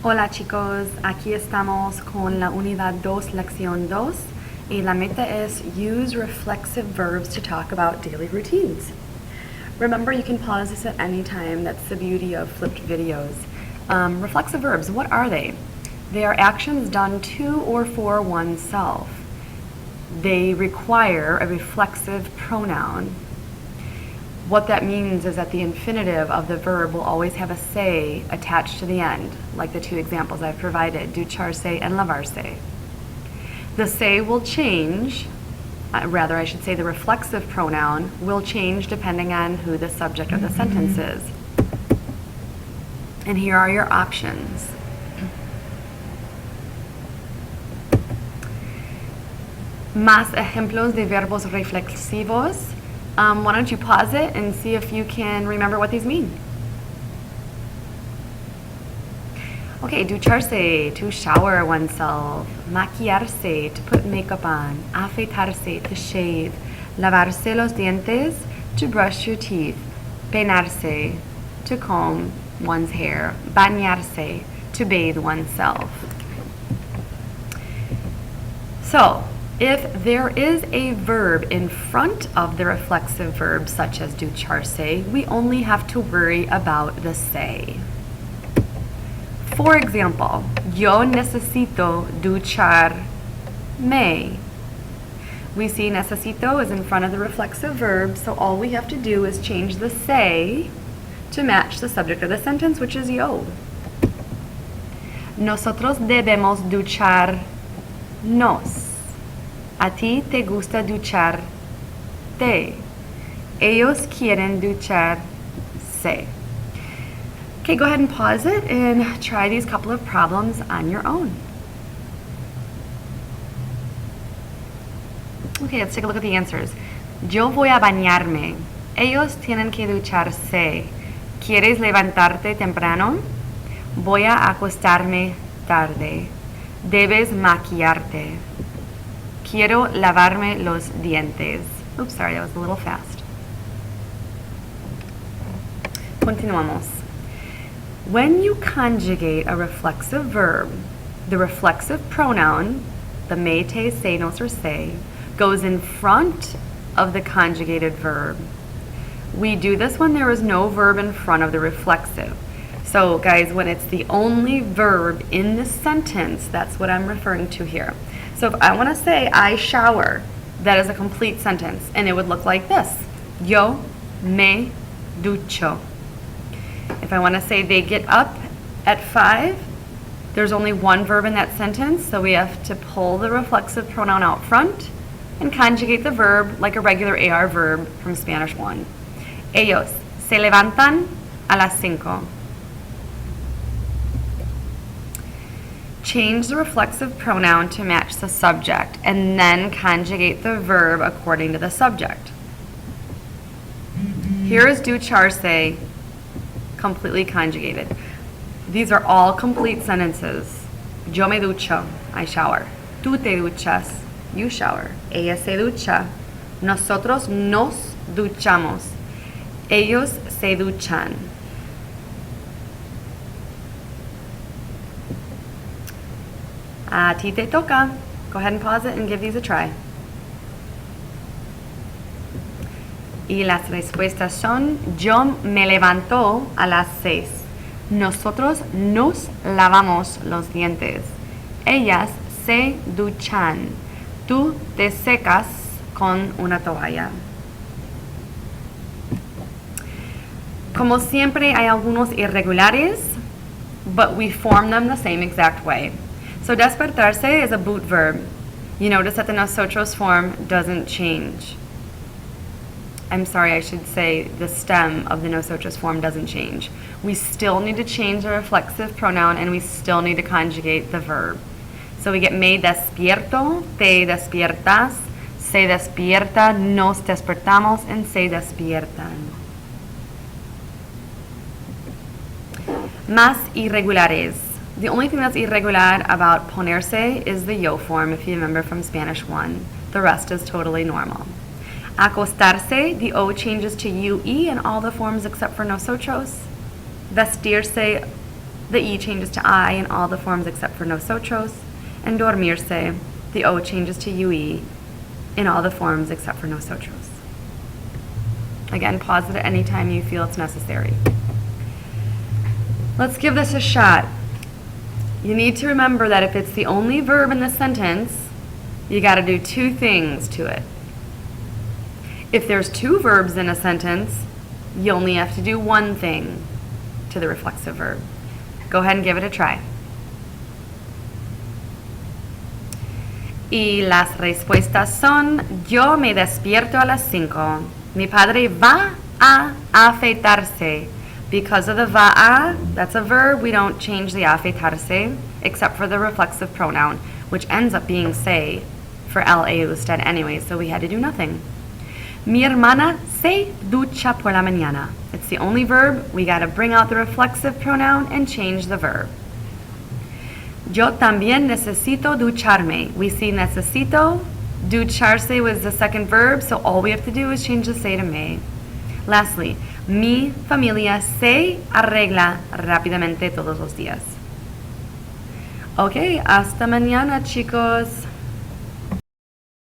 Hola chicos, aquí estamos con la unidad 2, lección 2, y la meta es use reflexive verbs to talk about daily routines. Remember, you can pause this at any time. That's the beauty of flipped videos. Reflexive verbs, what are they? They are actions done to or for oneself. They require a reflexive pronoun. What that means is that the infinitive of the verb will always have a se attached to the end, like the two examples I've provided, ducharse and lavarse. The se will change, rather I should say the reflexive pronoun will change depending on who the subject of the sentence is. And here are your options. Más ejemplos de verbos reflexivos. Why don't you pause it and see if you can remember what these mean? Okay, ducharse, to shower oneself. Maquillarse, to put makeup on. Afeitarse, to shave. Lavarse los dientes, to brush your teeth. Peinarse, to comb one's hair. Bañarse, to bathe oneself. So, if there is a verb in front of the reflexive verb, such as ducharse, we only have to worry about the se. For example, yo necesito ducharme. We see necesito is in front of the reflexive verb, so all we have to do is change the se to match the subject of the sentence, which is yo. Nosotros debemos ducharnos. A ti te gusta ducharte. Ellos quieren ducharse. Okay, go ahead and pause it and try these couple of problems on your own. Okay, let's take a look at the answers. Yo voy a bañarme. Ellos tienen que ducharse. ¿Quieres levantarte temprano? Voy a acostarme tarde. Debes maquillarte. Quiero lavarme los dientes. Oops, sorry, that was a little fast. Continuamos. When you conjugate a reflexive verb, the reflexive pronoun, the me, te, se, nos, or se, goes in front of the conjugated verb. We do this when there is no verb in front of the reflexive. So, guys, when it's the only verb in the sentence, that's what I'm referring to here. So if I want to say I shower, that is a complete sentence, and it would look like this. Yo me ducho. If I want to say they get up at 5, there's only one verb in that sentence, so we have to pull the reflexive pronoun out front and conjugate the verb like a regular AR verb from Spanish 1. Ellos se levantan a las 5. Change the reflexive pronoun to match the subject, and then conjugate the verb according to the subject. Here is ducharse, completely conjugated. These are all complete sentences. Yo me ducho, I shower. Tú te duchas, you shower. Ella se ducha. Nosotros nos duchamos. Ellos se duchan. A ti te toca. Go ahead and pause it and give these a try. Y las respuestas son: yo me levanto a las 6. Nosotros nos lavamos los dientes. Ellas se duchan. Tú te secas con una toalla. Como siempre, hay algunos irregulares, but we form them the same exact way. So despertarse is a boot verb. You notice that the nosotros form doesn't change. I'm sorry, I should say the stem of the nosotros form doesn't change. We still need to change the reflexive pronoun, and we still need to conjugate the verb. So we get me despierto, te despiertas, se despierta, nos despertamos, and se despiertan. Más irregulares. The only thing that's irregular about ponerse is the yo form, if you remember from Spanish 1. The rest is totally normal. Acostarse, the O changes to UE in all the forms except for nosotros. Vestirse, The E changes to I in all the forms except for nosotros. And dormirse, the O changes to UE in all the forms except for nosotros. Again, pause it at any time you feel it's necessary. Let's give this a shot. You need to remember that if it's the only verb in the sentence, you got to do two things to it. If there's two verbs in a sentence, you only have to do one thing to the reflexive verb. Go ahead and give it a try. Y las respuestas son: yo me despierto a las 5. Mi padre va a afeitarse. Because of the va a, that's a verb, we don't change the afeitarse, except for the reflexive pronoun, which ends up being se for la usted anyway, so we had to do nothing. Mi hermana se ducha por la mañana. It's the only verb. We got to bring out the reflexive pronoun and change the verb. Yo también necesito ducharme. We see necesito. Ducharse was the second verb, so all we have to do is change the se to me. Lastly, mi familia se arregla rápidamente todos los días. Okay, hasta mañana, chicos.